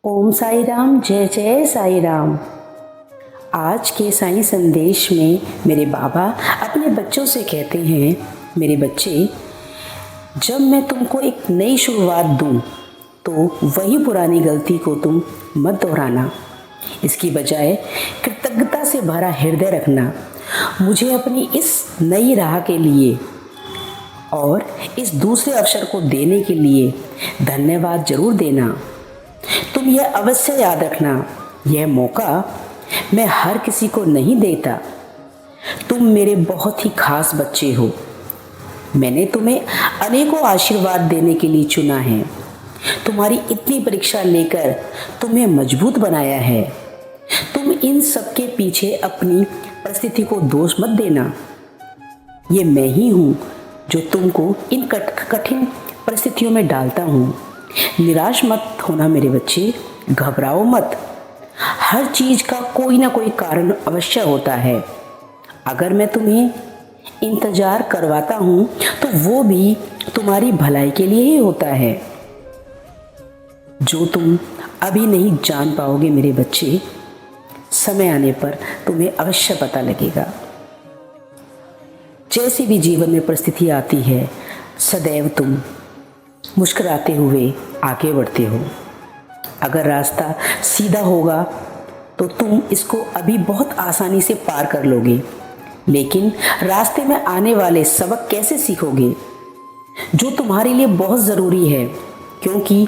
ओम साई राम, जय जय साई राम। आज के साईं संदेश में मेरे बाबा अपने बच्चों से कहते हैं, मेरे बच्चे, जब मैं तुमको एक नई शुरुआत दूं, तो वही पुरानी गलती को तुम मत दोहराना। इसकी बजाय कृतज्ञता से भरा हृदय रखना। मुझे अपनी इस नई राह के लिए और इस दूसरे अवसर को देने के लिए धन्यवाद जरूर देना। तुम यह अवश्य याद रखना, यह मौका मैं हर किसी को नहीं देता। तुम मेरे बहुत ही खास बच्चे हो। मैंने तुम्हें अनेकों आशीर्वाद देने के लिए चुना है। तुम्हारी इतनी परीक्षा लेकर तुम्हें मजबूत बनाया है। तुम इन सब के पीछे अपनी परिस्थिति को दोष मत देना। ये मैं ही हूँ जो तुमको इन कठिन परिस्थितियों में डालता हूँ। निराश मत होना मेरे बच्चे, घबराओ मत। हर चीज का कोई ना कोई कारण अवश्य होता है। अगर मैं तुम्हें इंतजार करवाता हूँ तो वो भी तुम्हारी भलाई के लिए ही होता है। जो तुम अभी नहीं जान पाओगे मेरे बच्चे, समय आने पर तुम्हें अवश्य पता लगेगा। जैसी भी जीवन में परिस्थिति आती है, सदैव तुम मुस्कुराते हुए आगे बढ़ते हो। अगर रास्ता सीधा होगा तो तुम इसको अभी बहुत आसानी से पार कर लोगे, लेकिन रास्ते में आने वाले सबक कैसे सीखोगे, जो तुम्हारे लिए बहुत ज़रूरी है, क्योंकि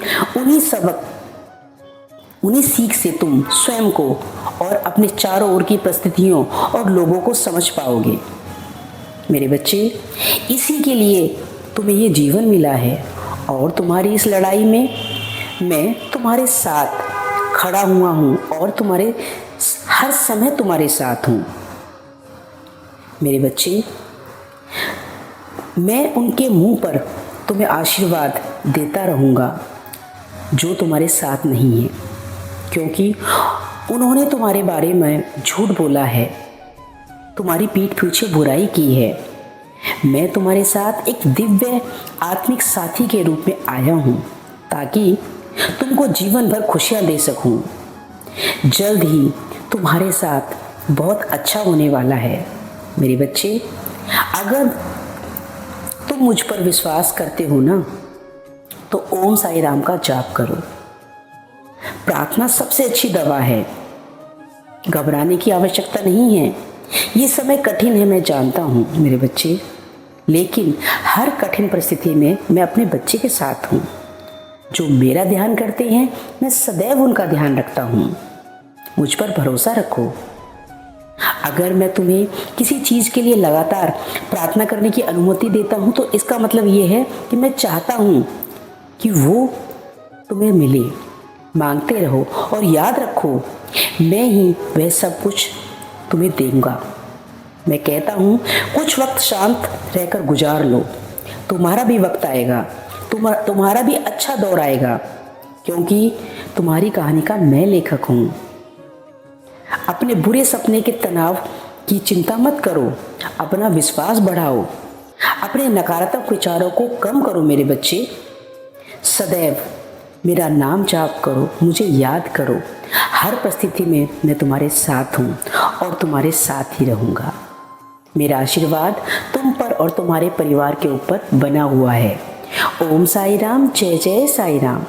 उन्हीं सीख से तुम स्वयं को और अपने चारों ओर की परिस्थितियों और लोगों को समझ पाओगे। मेरे बच्चे, इसी के लिए तुम्हें ये जीवन मिला है और तुम्हारी इस लड़ाई में मैं तुम्हारे साथ खड़ा हुआ हूँ और हर समय तुम्हारे साथ हूँ। मेरे बच्चे, मैं उनके मुंह पर तुम्हें आशीर्वाद देता रहूँगा जो तुम्हारे साथ नहीं है, क्योंकि उन्होंने तुम्हारे बारे में झूठ बोला है, तुम्हारी पीठ पीछे बुराई की है। मैं तुम्हारे साथ एक दिव्य आत्मिक साथी के रूप में आया हूँ ताकि तुमको जीवन भर खुशियाँ दे सकूँ। जल्द ही तुम्हारे साथ बहुत अच्छा होने वाला है। मेरे बच्चे, अगर तुम मुझ पर विश्वास करते हो ना, तो ओम साई राम का जाप करो। प्रार्थना सबसे अच्छी दवा है। घबराने की आवश्यकता नहीं है। ये समय कठिन है, मैं जानता हूँ मेरे बच्चे, लेकिन हर कठिन परिस्थिति में मैं अपने बच्चे के साथ हूँ। जो मेरा ध्यान करते हैं, मैं सदैव उनका ध्यान रखता हूँ। मुझ पर भरोसा रखो। अगर मैं तुम्हें किसी चीज़ के लिए लगातार प्रार्थना करने की अनुमति देता हूँ, तो इसका मतलब ये है कि मैं चाहता हूँ कि वो तुम्हें मिले। मांगते रहो और याद रखो, मैं ही वह सब कुछ तुम्हें दूंगा। मैं कहता हूँ, कुछ वक्त शांत रहकर गुजार लो। तुम्हारा भी वक्त आएगा, तुम्हारा भी अच्छा दौर आएगा, क्योंकि तुम्हारी कहानी का मैं लेखक हूँ। अपने बुरे सपने के तनाव की चिंता मत करो, अपना विश्वास बढ़ाओ, अपने नकारात्मक विचारों को कम करो। मेरे बच्चे, सदैव मेरा नाम जाप करो, मुझे याद करो। हर परिस्थिति में मैं तुम्हारे साथ हूँ और तुम्हारे साथ ही रहूँगा। मेरा आशीर्वाद तुम पर और तुम्हारे परिवार के ऊपर बना हुआ है। ओम साई राम, जय जय साई राम।